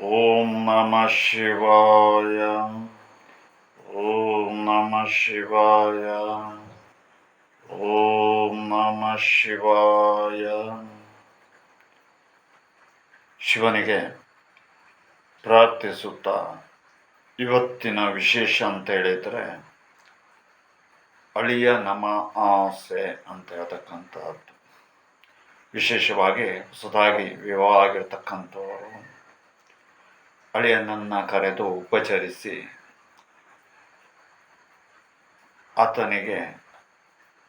ಓಂ ನಮಃ ಶಿವಾಯ. ಓಂ ನಮಃ ಶಿವಾಯ. ಓಂ ನಮಃ ಶಿವಾಯ. ಶಿವನಿಗೆ ಪ್ರಾರ್ಥಿಸುತ್ತಾ ಇವತ್ತಿನ ವಿಶೇಷ ಅಂತ ಹೇಳಿದರೆ ಅಳಿಯ ನಮ ಆಸೆ ಅಂತ ಹೇಳ್ತಕ್ಕಂಥದ್ದು. ವಿಶೇಷವಾಗಿ ಹೊಸದಾಗಿ ವಿವಾಹ ಆಗಿರ್ತಕ್ಕಂಥವರು ಅಳಿಯನನ್ನು ಕರೆದು ಉಪಚರಿಸಿ ಆತನಿಗೆ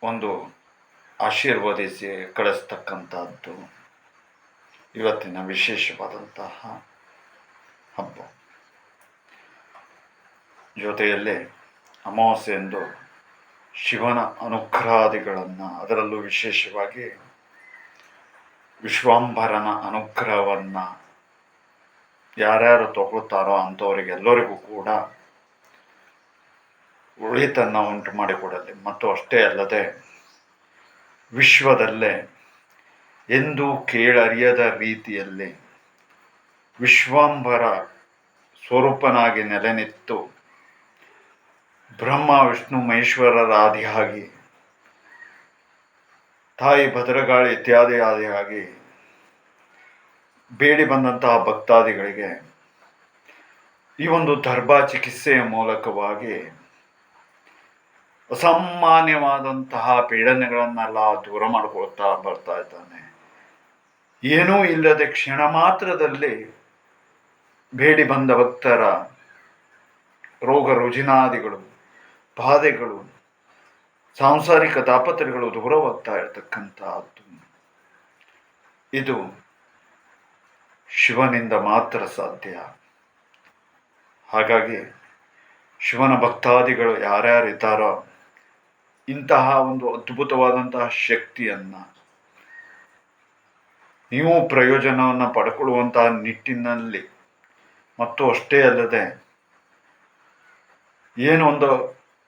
ಒಂದು ಆಶೀರ್ವದಿಸಿ ಕಳಿಸ್ತಕ್ಕಂಥದ್ದು ಇವತ್ತಿನ ವಿಶೇಷವಾದಂತಹ ಹಬ್ಬ. ಜೊತೆಯಲ್ಲಿ ಅಮಾವಾಸ್ಯೆಯಂದು ಶಿವನ ಅನುಗ್ರಹಾದಿಗಳನ್ನು, ಅದರಲ್ಲೂ ವಿಶೇಷವಾಗಿ ವಿಶ್ವಾಂಭರನ ಅನುಗ್ರಹವನ್ನು ಯಾರ್ಯಾರು ತಗೊಳ್ತಾರೋ ಅಂಥವರಿಗೆಲ್ಲರಿಗೂ ಕೂಡ ಒಳಿತನ್ನು ಉಂಟು ಮಾಡಿಕೊಡಲಿ. ಮತ್ತು ಅಷ್ಟೇ ಅಲ್ಲದೆ ವಿಶ್ವದಲ್ಲೇ ಎಂದೂ ಕೇಳರಿಯದ ರೀತಿಯಲ್ಲಿ ವಿಶ್ವಾಂಬರ ಸ್ವರೂಪನಾಗಿ ನೆಲೆನಿತ್ತು ಬ್ರಹ್ಮ ವಿಷ್ಣು ಮಹೇಶ್ವರರಾದಿಯಾಗಿ ತಾಯಿ ಭದ್ರಗಾಳಿ ಇತ್ಯಾದಿ ಆದಿಯಾಗಿ ಬೇಡಿ ಬಂದಂತಹ ಭಕ್ತಾದಿಗಳಿಗೆ ಈ ಒಂದು ದರ್ಭಾ ಚಿಕಿತ್ಸೆಯ ಮೂಲಕವಾಗಿ ಅಸಾಮಾನ್ಯವಾದಂತಹ ಪೀಡನೆಗಳನ್ನೆಲ್ಲ ದೂರ ಮಾಡಿಕೊಳ್ತಾ ಬರ್ತಾ ಇದ್ದಾನೆ. ಏನೂ ಇಲ್ಲದೆ ಕ್ಷಣ ಮಾತ್ರದಲ್ಲಿ ಬೇಡಿ ಬಂದ ಭಕ್ತರ ರೋಗ ರುಜಿನಾದಿಗಳು, ಬಾಧೆಗಳು, ಸಾಂಸಾರಿಕ ತಾಪತ್ರಗಳು ದೂರವಾಗ್ತಾ ಇರತಕ್ಕಂಥದ್ದು ಇದು ಶಿವನಿಂದ ಮಾತ್ರ ಸಾಧ್ಯ. ಹಾಗಾಗಿ ಶಿವನ ಭಕ್ತಾದಿಗಳು ಯಾರ್ಯಾರಿದ್ದಾರೋ ಇಂತಹ ಒಂದು ಅದ್ಭುತವಾದಂತಹ ಶಕ್ತಿಯನ್ನು ನೀವು ಪ್ರಯೋಜನವನ್ನು ಪಡ್ಕೊಳ್ಳುವಂತಹ ನಿಟ್ಟಿನಲ್ಲಿ, ಮತ್ತು ಅಷ್ಟೇ ಅಲ್ಲದೆ ಏನೊಂದು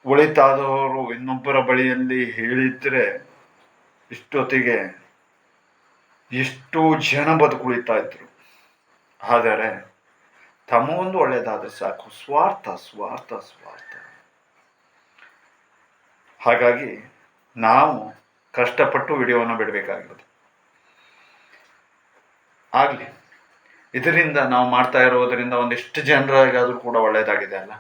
ಒಳಿತಾದವರು ಇನ್ನೊಬ್ಬರ ಬಳಿಯಲ್ಲಿ ಹೇಳಿದರೆ ಇಷ್ಟೊತ್ತಿಗೆ ಎಷ್ಟೋ ಜನ ಬದುಕುಳಿತಾ ಇದ್ರು. ಆದರೆ ತಮಗೊಂದು ಒಳ್ಳೆಯದಾದರೆ ಸಾಕು, ಸ್ವಾರ್ಥ ಸ್ವಾರ್ಥ ಸ್ವಾರ್ಥ. ಹಾಗಾಗಿ ನಾವು ಕಷ್ಟಪಟ್ಟು ವಿಡಿಯೋವನ್ನು ಬಿಡಬೇಕಾಗಿರೋದು. ಆಗಲಿ, ಇದರಿಂದ ನಾವು ಮಾಡ್ತಾ ಇರೋದರಿಂದ ಒಂದಿಷ್ಟು ಜನರಿಗಾದರೂ ಕೂಡ ಒಳ್ಳೆಯದಾಗಿದೆ ಅಲ್ಲ.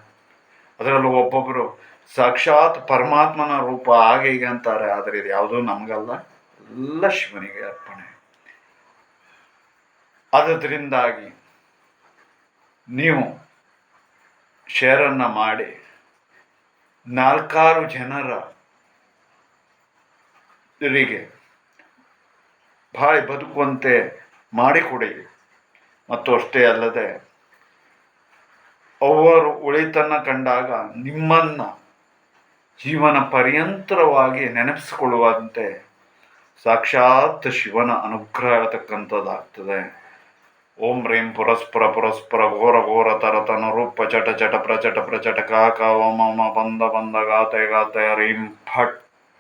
ಅದರಲ್ಲೂ ಒಬ್ಬೊಬ್ಬರು ಸಾಕ್ಷಾತ್ ಪರಮಾತ್ಮನ ರೂಪ ಹಾಗೆ ಹೀಗೆ ಅಂತಾರೆ, ಆದರೆ ಇದು ಯಾವುದೂ ನಮಗಲ್ಲ, ಎಲ್ಲ ಶಿವನಿಗೆ ಅರ್ಪಣೆ. ಆದ್ದರಿಂದಾಗಿ ನೀವು ಶೇರನ್ನು ಮಾಡಿ 4-6 ಜನರಿಗೆ ಬಾಳಿ ಬದುಕುವಂತೆ ಮಾಡಿಕೊಡಿ. ಮತ್ತು ಅಷ್ಟೇ ಅಲ್ಲದೆ ಅವರು ಒಳಿತನ್ನು ಕಂಡಾಗ ನಿಮ್ಮನ್ನು ಜೀವನ ಪರ್ಯಂತರವಾಗಿ ನೆನಪಿಸಿಕೊಳ್ಳುವಂತೆ ಸಾಕ್ಷಾತ್ ಶಿವನ ಅನುಗ್ರಹ ಇರತಕ್ಕಂಥದ್ದಾಗ್ತದೆ. ಓಂ ರೀಂ ಪುರಸ್ಪರ ಪುರಸ್ಪರ ಘೋರ ಘೋರ ತರತನ ರೂಪ ಚಟ ಚಟ ಪ್ರಚಟ ಪ್ರಚಟ ಕಾಕ ಓಮ ಬಂದ ಬಂದ ಗಾತೆ ಗಾತೆ ರೀಂ ಫಟ್